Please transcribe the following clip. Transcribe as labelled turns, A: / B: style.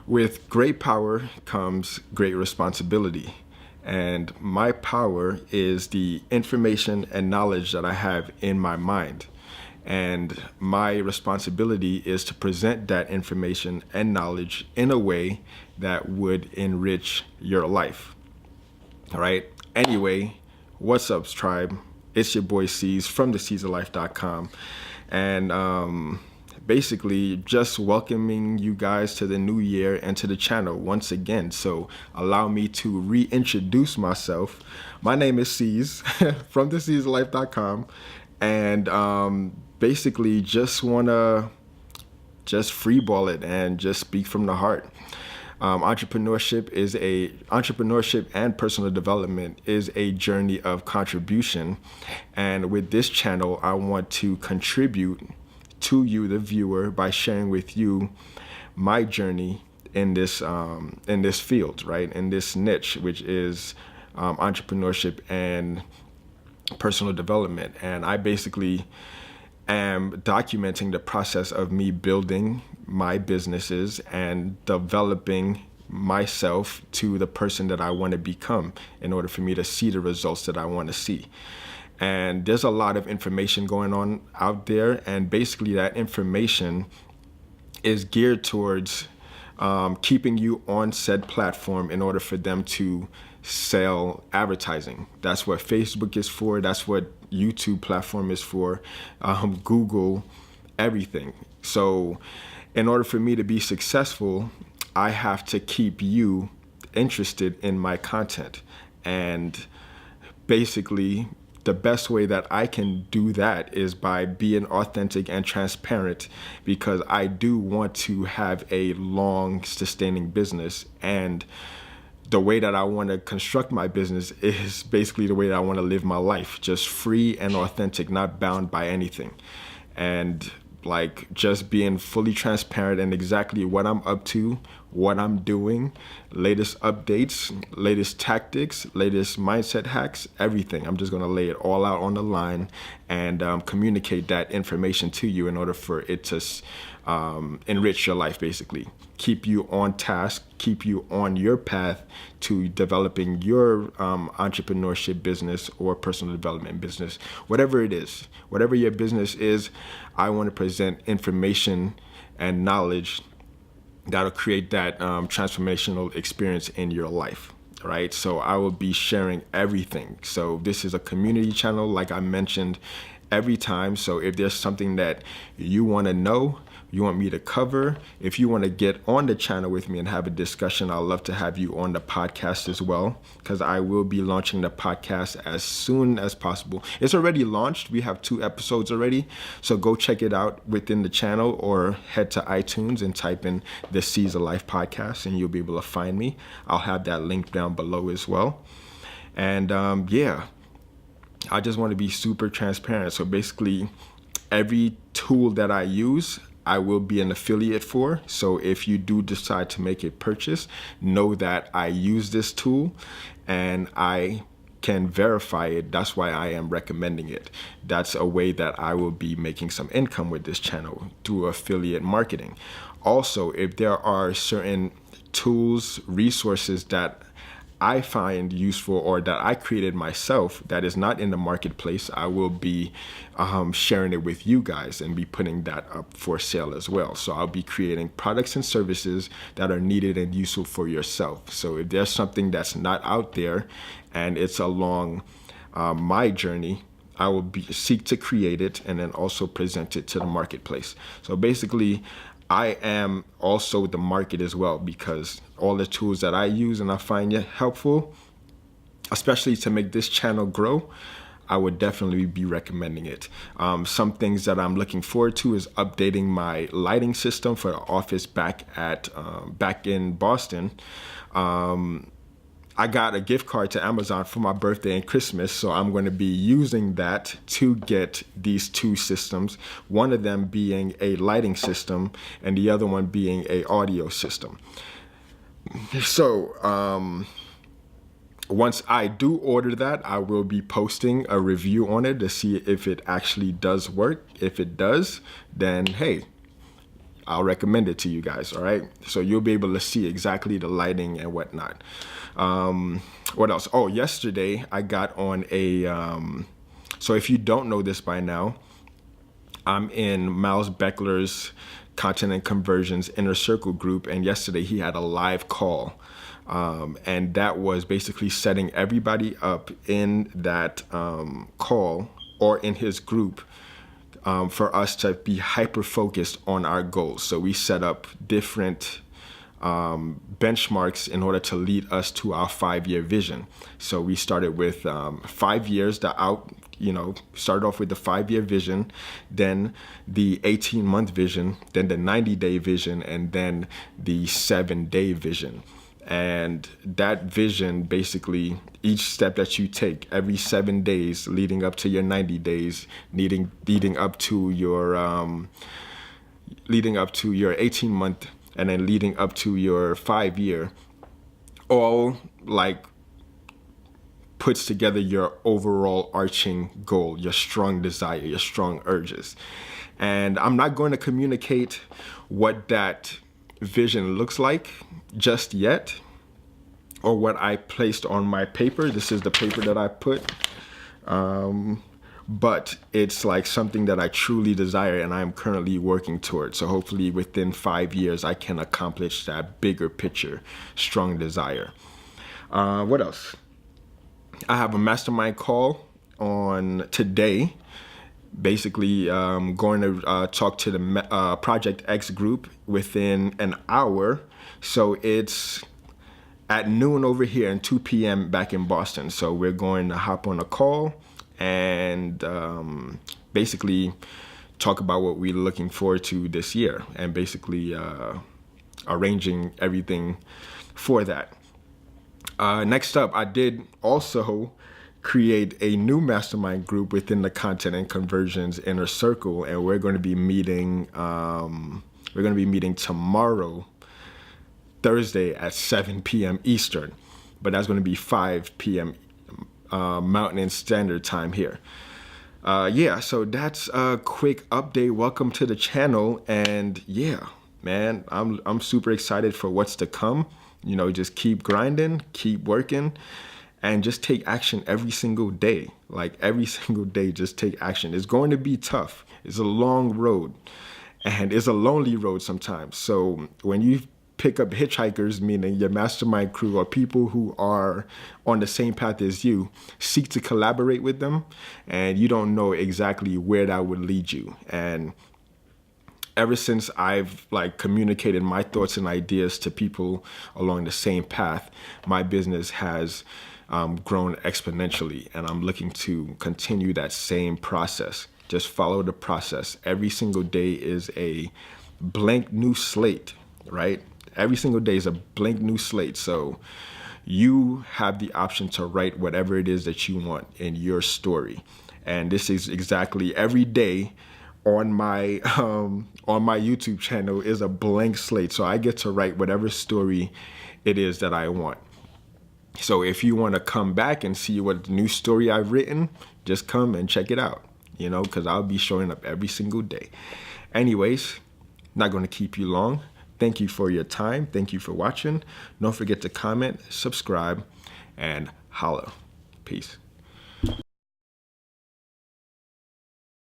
A: With great power comes great responsibility. And my power is the information and knowledge that I have in my mind. And my responsibility is to present that information and knowledge in a way that would enrich your life. All right. Anyway, what's up, tribe? It's your boy C's from theseasonlife.com. And basically just welcoming you guys to the new year and to the channel once again. So allow me to reintroduce myself. My name is C's from theseasonlife.com. And basically just want to just freeball it and just speak from the heart. Entrepreneurship and personal development is a journey of contribution. And with this channel, I want to contribute to you, the viewer, by sharing with you my journey in this field, right? In this niche, which is entrepreneurship and personal development. And I basically am documenting the process of me building my businesses and developing myself to the person that I want to become in order for me to see the results that I want to see. And there's a lot of information going on out there, and basically that information is geared towards keeping you on said platform in order for them to sell advertising. That's what Facebook is for. That's what YouTube platform is for. Google, everything. So in order for me to be successful, I have to keep you interested in my content. And basically, the best way that I can do that is by being authentic and transparent, because I do want to have a long sustaining business. And the way that I want to construct my business is basically the way that I want to live my life, just free and authentic, not bound by anything. And like just being fully transparent and exactly what I'm up to, what I'm doing, latest updates, latest tactics, latest mindset hacks, everything. I'm just going to lay it all out on the line and communicate that information to you in order for it to enrich your life, basically. Keep you on task, keep you on your path to developing your entrepreneurship business or personal development business, whatever it is, whatever your business is. I want to present information and knowledge that'll create that transformational experience in your life. Right? So I will be sharing everything. So this is a community channel, like I mentioned every time. So if there's something that you want to know, you want me to cover, if you want to get on the channel with me and have a discussion, I'd love to have you on the podcast as well, because I will be launching the podcast as soon as possible. It's already launched. We have 2 episodes already. So go check it out within the channel or head to iTunes and type in the C's of Life podcast and you'll be able to find me. I'll have that link down below as well. And I just want to be super transparent. So basically, every tool that I use, I will be an affiliate for. So if you do decide to make a purchase, know that I use this tool and I can verify it. That's why I am recommending it. That's a way that I will be making some income with this channel through affiliate marketing. Also, if there are certain tools, resources that I find useful or that I created myself that is not in the marketplace, I will be sharing it with you guys and be putting that up for sale as well. So I'll be creating products and services that are needed and useful for yourself. So if there's something that's not out there and it's along my journey, I will seek to create it and then also present it to the marketplace. So basically, I am also the market as well, because all the tools that I use and I find helpful, especially to make this channel grow, I would definitely be recommending it. Some things that I'm looking forward to is updating my lighting system for the office back in Boston. I got a gift card to Amazon for my birthday and Christmas, so I'm going to be using that to get these 2 systems, one of them being a lighting system and the other one being a audio system. So once I do order that, I will be posting a review on it to see if it actually does work. If it does, then hey, I'll recommend it to you guys, all right? So you'll be able to see exactly the lighting and whatnot. What else? Oh, yesterday I got on a, so if you don't know this by now, I'm in Miles Beckler's Content and Conversions Inner Circle group, and yesterday he had a live call. And that was basically setting everybody up in that call or in his group for us to be hyper-focused on our goals. So we set up different benchmarks in order to lead us to our 5-year vision. So we started with 5 years, started off with the 5-year vision, then the 18-month vision, then the 90-day vision, and then the 7-day vision. And that vision, basically, each step that you take every 7 days leading up to your 90 days, leading up to your 18-month, and then leading up to your 5-year, all like puts together your overall arching goal, your strong desire, your strong urges. And I'm not going to communicate what that vision looks like just yet, or what I placed on my paper. This is the paper that I put, but it's like something that I truly desire and I'm currently working towards. So hopefully within 5 years I can accomplish that bigger picture, strong desire. What else? I have a mastermind call on today. Basically, going to talk to the Project X group within an hour. So it's at noon over here and 2 p.m. back in Boston. So we're going to hop on a call and basically talk about what we're looking forward to this year and basically arranging everything for that. Next up, I did also create a new mastermind group within the Content and Conversions Inner Circle, and we're going to be meeting. Tomorrow, Thursday at 7 p.m. Eastern, but that's going to be 5 p.m. Mountain Standard Time here. So that's a quick update. Welcome to the channel, and yeah, man, I'm super excited for what's to come. Just keep grinding, keep working, and just take action every single day. Like every single day, just take action. It's going to be tough. It's a long road, and it's a lonely road sometimes. So when you pick up hitchhikers, meaning your mastermind crew or people who are on the same path as you, seek to collaborate with them, and you don't know exactly where that would lead you. And ever since I've communicated my thoughts and ideas to people along the same path, my business has grown exponentially, and I'm looking to continue that same process. Just follow the process. Every single day is a blank new slate, right? Every single day is a blank new slate. So you have the option to write whatever it is that you want in your story. And this is exactly every day on my YouTube channel is a blank slate. So I get to write whatever story it is that I want. So if you want to come back and see what new story I've written, just come and check it out, because I'll be showing up every single day. Anyways, not going to keep you long. Thank you for your time. Thank you for watching. Don't forget to comment, subscribe, and holla. Peace.